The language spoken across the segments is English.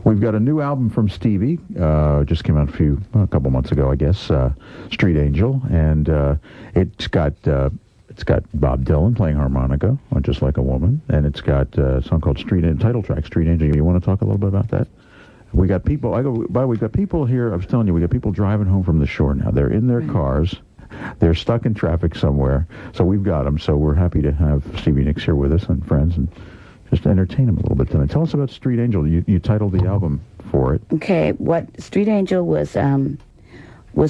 We've got a new album from Stevie. Just came out a couple months ago, I guess. Street Angel, and it's got Bob Dylan playing harmonica on Just Like a Woman, and it's got a song called title track, Street Angel. You want to talk a little bit about that? We got people. We got people here. I was telling you, we got people driving home from the shore now. They're in their cars. They're stuck in traffic somewhere. So we've got them. So we're happy to have Stevie Nicks here with us and friends, and just entertain them a little bit tonight. Tell us about Street Angel. You titled the album for it. Okay, what Street Angel was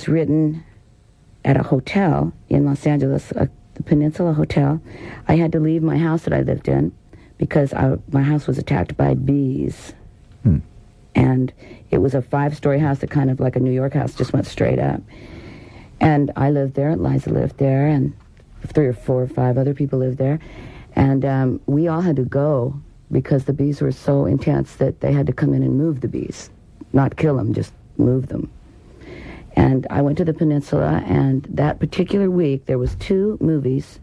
written at a hotel in Los Angeles, the Peninsula Hotel. I had to leave my house that I lived in because my house was attacked by bees. And it was a 5-story house that kind of like a New York house, just went straight up. And I lived there, Liza lived there, and 3 or 4 or 5 other people lived there. And we all had to go because the bees were so intense that they had to come in and move the bees. Not kill them, just move them. And I went to the Peninsula, and that particular week there was 2 movies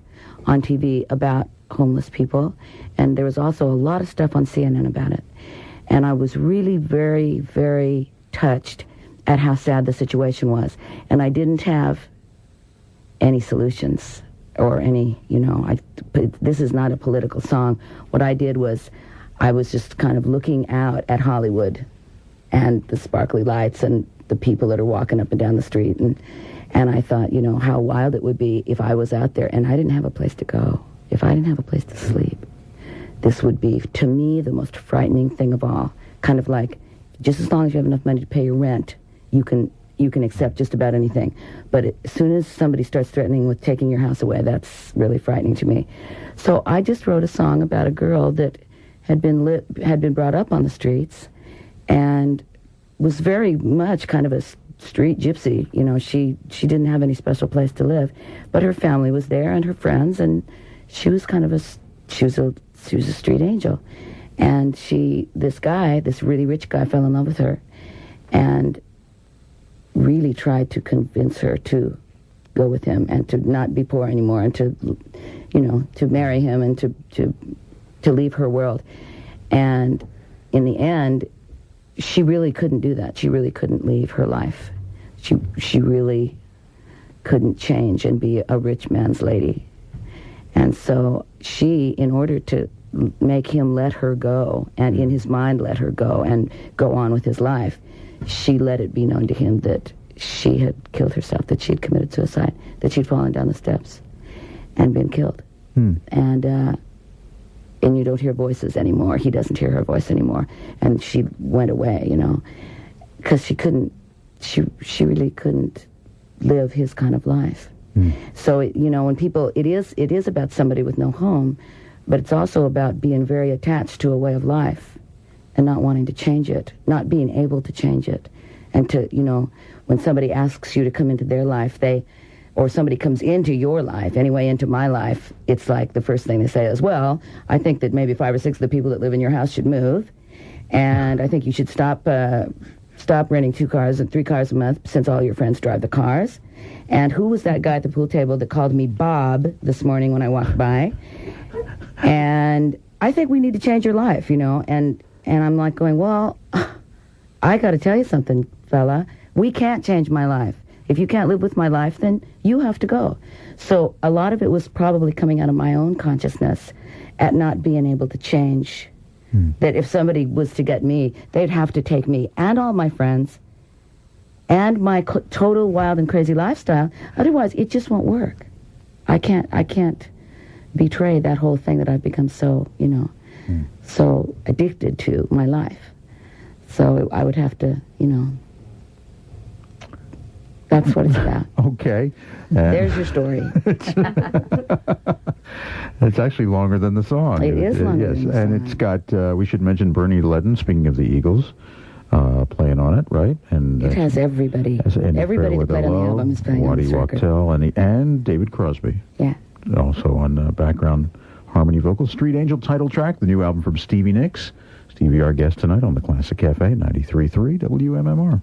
on TV about homeless people, and there was also a lot of stuff on CNN about it. And I was really very, very touched at how sad the situation was. And I didn't have any solutions or any, this is not a political song. What I did was I was just kind of looking out at Hollywood and the sparkly lights and the people that are walking up and down the street. And I thought, how wild it would be if I was out there and I didn't have a place to go, if I didn't have a place to sleep. This would be, to me, the most frightening thing of all. Kind of like, just as long as you have enough money to pay your rent, you can accept just about anything. But as soon as somebody starts threatening with taking your house away, that's really frightening to me. So I just wrote a song about a girl that had been brought up on the streets and was very much kind of a street gypsy. She didn't have any special place to live, but her family was there and her friends, and she was kind of a street angel. And this really rich guy fell in love with her and really tried to convince her to go with him and to not be poor anymore and to marry him and to leave her world. And in the end, she really couldn't do that. She really couldn't leave her life. She really couldn't change and be a rich man's lady. And so she, in order to make him let her go, and in his mind let her go and go on with his life, she let it be known to him that she had killed herself, that she had committed suicide, that she'd fallen down the steps and been killed. And you don't hear voices anymore. He doesn't hear her voice anymore. And she went away, because she really couldn't live his kind of life. So, when people, it is about somebody with no home, but it's also about being very attached to a way of life and not wanting to change it, not being able to change it. And to, when somebody asks you to come into their life, or somebody comes into your life, anyway, into my life, it's like the first thing they say is, well, I think that maybe 5 or 6 of the people that live in your house should move, and I think you should stop renting 2 cars and 3 cars a month since all your friends drive the cars. And who was that guy at the pool table that called me Bob this morning when I walked by? And I think we need to change your life, And I'm like going, well, I got to tell you something, fella. We can't change my life. If you can't live with my life, then you have to go. So a lot of it was probably coming out of my own consciousness at not being able to change. That if somebody was to get me, they'd have to take me and all my friends and my total wild and crazy lifestyle. Otherwise, it just won't work. I can't betray that whole thing that I've become so, so addicted to, my life. So I would have to, that's what it's about. Okay. There's your story. It's actually longer than the song. It is longer than the song. And it's got, we should mention Bernie Ledden, speaking of the Eagles, playing on it, right? And it has everybody. Everybody that played on the album is playing on this record. Waddy Wachtel and David Crosby. Yeah. Also on background harmony vocals. Street Angel title track, the new album from Stevie Nicks. Stevie, our guest tonight on the Classic Cafe, 93.3 WMMR.